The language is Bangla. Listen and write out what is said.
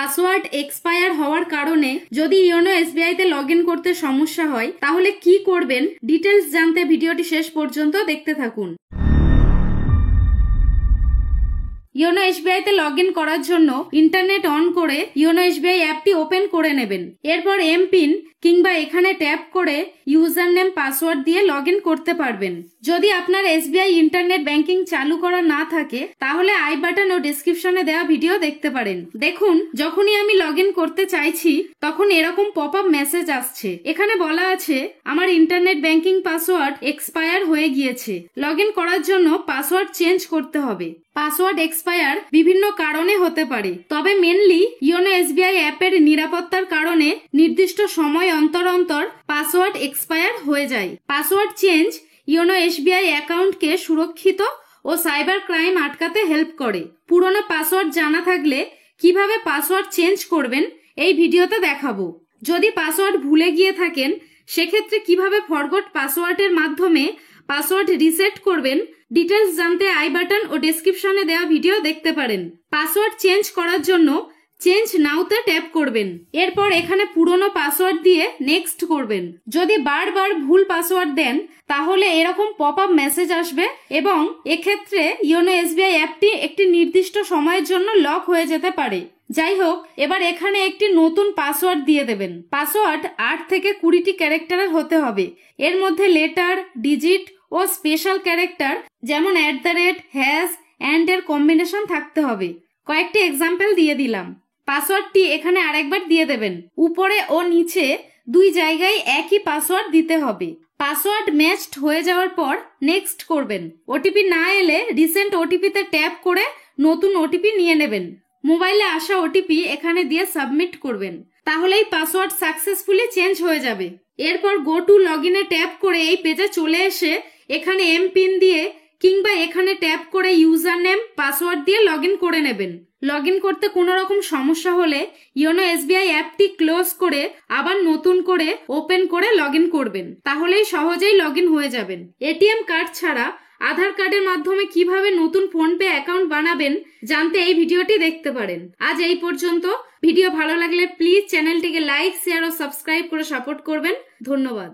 পাসওয়ার্ড এক্সপায়ার হওয়ার কারণে যদি ইওনো এসবিআই তে লগ ইন করতে সমস্যা হয় তাহলে কি করবেন ডিটেলস জানতে ভিডিওটি শেষ পর্যন্ত দেখতে থাকুন। ইওনো এসবিআই তে লগ ইন করার জন্য ইন্টারনেট অন করে ইওনো এসবিআই অ্যাপটি ওপেন করে নেবেন। এরপর এমপিন কিংবা এখানে ট্যাপ করে ইউজার নেম পাসওয়ার্ড দিয়ে লগ ইন করতে পারবেন। যদি আপনার এসবিআই ইন্টারনেট ব্যাংকিং চালু করা না থাকে তাহলে আই বাটন ও ডেসক্রিপশনে দেওয়া ভিডিও দেখতে পারেন। দেখুন, যখনই আমি লগ ইন করতে চাইছি তখন এরকম পপ আপ মেসেজ আসছে। এখানে বলা আছে আমার ইন্টারনেট ব্যাংকিং পাসওয়ার্ড এক্সপায়ার হয়ে গিয়েছে, লগ ইন করার জন্য পাসওয়ার্ড চেঞ্জ করতে হবে। পাসওয়ার্ড এক্সপায়ার বিভিন্ন কারণে হতে পারে, তবে মেনলি ইওনো এসবিআই অ্যাপের নিরাপত্তার কারণে নির্দিষ্ট সময় অন্তর অন্তর পাসওয়ার্ড এক্সপায়ার হয়ে যায়। পাসওয়ার্ড চেঞ্জ ইওনো এসবিআই অ্যাকাউন্টকে সুরক্ষিত ও সাইবার ক্রাইম আটকাতে হেল্প করে। পুরনো পাসওয়ার্ড জানা থাকলে কিভাবে পাসওয়ার্ড চেঞ্জ করবেন এই ভিডিওতে দেখাবো। যদি পাসওয়ার্ড ভুলে গিয়ে থাকেন সেক্ষেত্রে কিভাবে ফরগট পাসওয়ার্ডের মাধ্যমে পাসওয়ার্ড রিসেট করবেন ডিটেলস জানতে আই বাটন ও ডেসক্রিপশনে দেওয়া ভিডিও দেখতে পারেন। পাসওয়ার্ড চেঞ্জ করার জন্য চেঞ্জ নাওতে ট্যাপ করবেন। এরপর এখানে পুরনো পাসওয়ার্ড দিয়ে নেক্সট করবেন। যদি বারবার ভুল পাসওয়ার্ড দেন তাহলে এরকম পপ আপ মেসেজ আসবে এবং এক্ষেত্রে ইওনো এসবিআই অ্যাপটি একটি নির্দিষ্ট সময়ের জন্য লক হয়ে যেতে পারে। যাই হোক, এবার এখানে একটি নতুন পাসওয়ার্ড দিয়ে দেবেন। পাসওয়ার্ড 8 থেকে 20টি ক্যারেক্টারের হতে হবে। এর মধ্যে লেটার, ডিজিট ও স্পেশাল ক্যারেক্টার যেমন #, অ্যান্ড এর কম্বিনেশন থাকতে হবে। কয়েকটি এক্সাম্পল দিয়ে দিলাম। পাসওয়ার্ডটি এখানে আরেকবার দিয়ে দেবেন। উপরে ও নিচে দুই জায়গায় একই পাসওয়ার্ড দিতে হবে। পাসওয়ার্ড ম্যাচড হয়ে যাওয়ার পর নেক্সট করবেন। ওটিপি না এলে রিসেন্ট ওটিপিতে ট্যাপ করে নতুন ওটিপি নিয়ে নেবেন। মোবাইলে আসা ওটিপি এখানে দিয়ে সাবমিট করবেন, তাহলেই পাসওয়ার্ড সাকসেসফুলি চেঞ্জ হয়ে যাবে। এরপর গো টু লগ ইনে ট্যাপ করে এই পেজে চলে এসে এখানে এমপিন দিয়ে কিংবা এখানে ট্যাপ করে ইউজার নেম পাসওয়ার্ড দিয়ে লগ ইন করে নেবেন। লগ ইন করতে কোনো রকম সমস্যা হলে ইওনো এসবিআই অ্যাপটি ক্লোজ করে আবার নতুন করে ওপেন করে লগ ইন করবেন, তাহলেই সহজেই লগ ইন হয়ে যাবেন। এটিএম কার্ড ছাড়া আধার কার্ডের মাধ্যমে কিভাবে নতুন ফোনপে অ্যাকাউন্ট বানাবেন জানতে এই ভিডিওটি দেখতে পারেন। আজ এই পর্যন্ত। ভিডিও ভালো লাগলে প্লিজ চ্যানেলটিকে লাইক, শেয়ার ও সাবস্ক্রাইব করে সাপোর্ট করবেন। ধন্যবাদ।